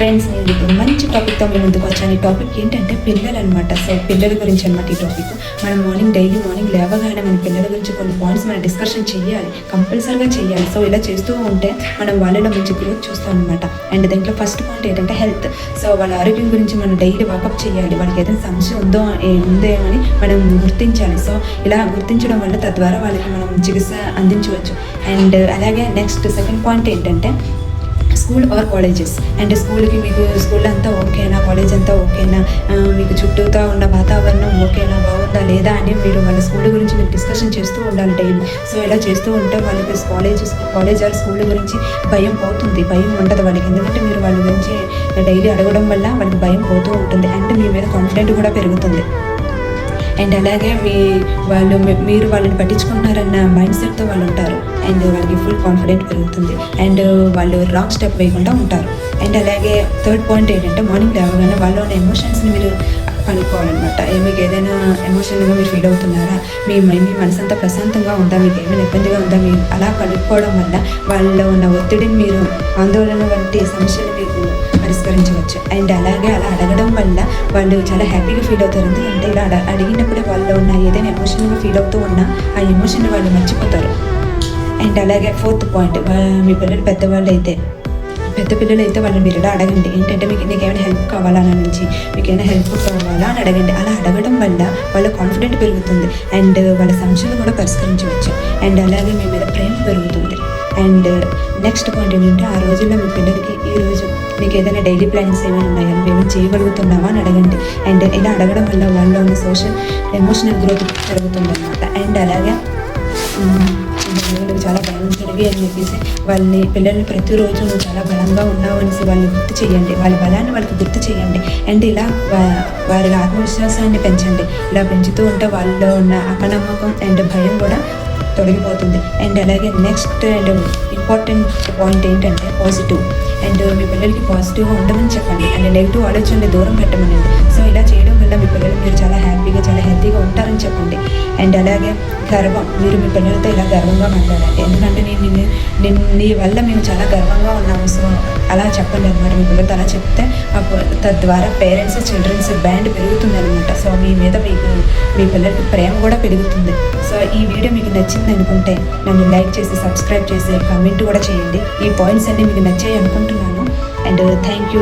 Friends, నేను ఇప్పుడు మంచి టాపిక్తో మీ ముందుకు వచ్చాను. ఈ టాపిక్ ఏంటంటే పిల్లలు అనమాట. సో పిల్లల గురించి అనమాట ఈ టాపిక్. మనం డైలీ మార్నింగ్ లేవగానే మన పిల్లల గురించి కొన్ని పాయింట్స్ మనం డిస్కషన్ చేయాలి, కంపల్సరీగా చేయాలి. సో ఇలా చేస్తూ ఉంటే మనం వాళ్ళలో మంచి గ్రోత్ చూస్తాం అనమాట. అండ్ దీంట్లో ఫస్ట్ పాయింట్ ఏంటంటే హెల్త్. సో వాళ్ళ ఆరోగ్యం గురించి మనం డైలీ వాకప్ చేయాలి. వాళ్ళకి ఏదైనా సమస్య ఉందో అని మనం గుర్తించాలి. సో ఇలా గుర్తించడం వల్ల తద్వారా వాళ్ళకి మనం చికిత్స అందించవచ్చు. అండ్ అలాగే నెక్స్ట్ సెకండ్ పాయింట్ ఏంటంటే స్కూల్ ఆర్ కాలేజెస్. అండ్ స్కూల్కి మీకు స్కూల్ అంతా ఓకేనా, కాలేజ్ అంతా ఓకేనా, మీకు చుట్టూతో ఉన్న వాతావరణం ఓకేనా, బాగుందా లేదా అని మీరు వాళ్ళ స్కూల్ గురించి మీరు డిస్కషన్ చేస్తూ ఉండాలి డైలీ. సో ఇలా చేస్తూ ఉంటే వాళ్ళకి కాలేజ్ ఆర్ స్కూల్ గురించి భయం పోతుంది, భయం ఉండదు వాళ్ళకి. ఎందుకంటే మీరు వాళ్ళ గురించి డైలీ అడగడం వల్ల వాళ్ళకి భయం పోతూ ఉంటుంది. అండ్ మీ మీద కాన్ఫిడెంట్ కూడా పెరుగుతుంది. అండ్ అలాగే మీరు వాళ్ళని పట్టించుకుంటున్నారన్న మైండ్ సెట్తో వాళ్ళు ఉంటారు. అండ్ వాళ్ళకి ఫుల్ కాన్ఫిడెంట్ పెరుగుతుంది. అండ్ వాళ్ళు రాంగ్ స్టెప్ వేయకుండా ఉంటారు. అండ్ అలాగే థర్డ్ పాయింట్ ఏంటంటే మార్నింగ్ లేవగానే వాళ్ళ ఉన్న ఎమోషన్స్ని మీరు కనుక్కోవాలన్నమాట. మీకు ఏదైనా ఎమోషనల్గా మీరు ఫీల్ అవుతున్నారా, మీ మనసు అంతా ప్రశాంతంగా ఉందా, మీకు ఏమైనా ఇబ్బందిగా ఉందా, మీరు అలా కనుక్కోవడం వల్ల వాళ్ళలో ఉన్న ఒత్తిడిని మీరు ఆందోళన వంటి సమస్యలు మీకు పరిష్కరించవచ్చు. అండ్ అలాగే అలా అడగడం వల్ల వాళ్ళు చాలా హ్యాపీగా ఫీల్ అవుతారు. ఎందుకంటే ఇలా అడిగినప్పుడే వాళ్ళు ఉన్న ఏదైనా ఎమోషనల్గా ఫీల్ అవుతూ ఉన్నా ఆ ఎమోషన్ వాళ్ళు మర్చిపోతారు. అండ్ అలాగే ఫోర్త్ పాయింట్, మీ పిల్లలు పెద్ద పిల్లలు అయితే వాళ్ళని మీరు ఇలా అడగండి. ఏంటంటే నీకు ఏమైనా హెల్ప్ కావాలా అని నుంచి, మీకు ఏమైనా హెల్ప్ కావాలా అని అడగండి. అలా అడగడం వల్ల వాళ్ళ కాన్ఫిడెంట్ పెరుగుతుంది. అండ్ వాళ్ళ సమస్యలు కూడా పరిష్కరించవచ్చు. అండ్ అలాగే మీ మీద ప్రేమ పెరుగుతుంది. అండ్ నెక్స్ట్ పాయింట్ ఏంటంటే ఆ రోజుల్లో మీ పిల్లలకి ఈరోజు మీకు ఏదైనా డైలీ ప్లానింగ్స్ ఏమైనా ఉన్నాయా, నువ్వు ఏమైనా చేయగలుగుతున్నావా అని అడగండి. అండ్ ఇలా అడగడం వల్ల వాళ్ళలో ఉన్న ఎమోషనల్ గ్రోత్ పెరుగుతుంది అనమాట. అండ్ అలాగే నువ్వు చాలా బలవంతుడివి అని చెప్పేసి పిల్లల్ని ప్రతిరోజు నువ్వు చాలా బలంగా ఉన్నావు అనేసి వాళ్ళని గుర్తు చేయండి. వాళ్ళ బలాన్ని వాళ్ళకి గుర్తు చేయండి. అండ్ ఇలా వారి ఆత్మవిశ్వాసాన్ని పెంచండి. ఇలా పెంచుతూ ఉంటే వాళ్ళలో ఉన్న అపనమ్మకం అండ్ భయం కూడా తొలగిపోతుంది. అండ్ అలాగే నెక్స్ట్ అండ్ ఇంపార్టెంట్ పాయింట్ ఏంటంటే పాజిటివ్. అండ్ మీ పిల్లలకి పాజిటివ్గా ఉండమని చెప్పండి. అండ్ నెగిటివ్ ఆలోచనని దూరం పెట్టమనండి. సో ఇలా చేయడం వల్ల మీ పిల్లలు మీరు చాలా హ్యాపీగా చాలా హెల్తీగా ఉంటారని చెప్పండి. అండ్ అలాగే గర్వం, మీరు మీ పిల్లలతో ఇలా గర్వంగా మాట్లాడండి. ఎందుకంటే నీ వల్ల మేము చాలా గర్వంగా ఉన్నాము. సో అలా చెప్పండి అనమాట. మీ పిల్లలతో అలా చెప్తే తద్వారా పేరెంట్స్ చిల్డ్రన్స్ బ్యాండ్ పెరుగుతుంది అనమాట. సో మీ మీద మీ పిల్లలకి ప్రేమ కూడా పెరుగుతుంది. సో ఈ వీడియో మీకు నచ్చింది అనుకుంటే నన్ను లైక్ చేసి సబ్స్క్రైబ్ చేసి కామెంట్ కూడా చేయండి. ఈ పాయింట్స్ అన్నీ మీకు నచ్చాయి అనుకుంటున్నాను. And thank you.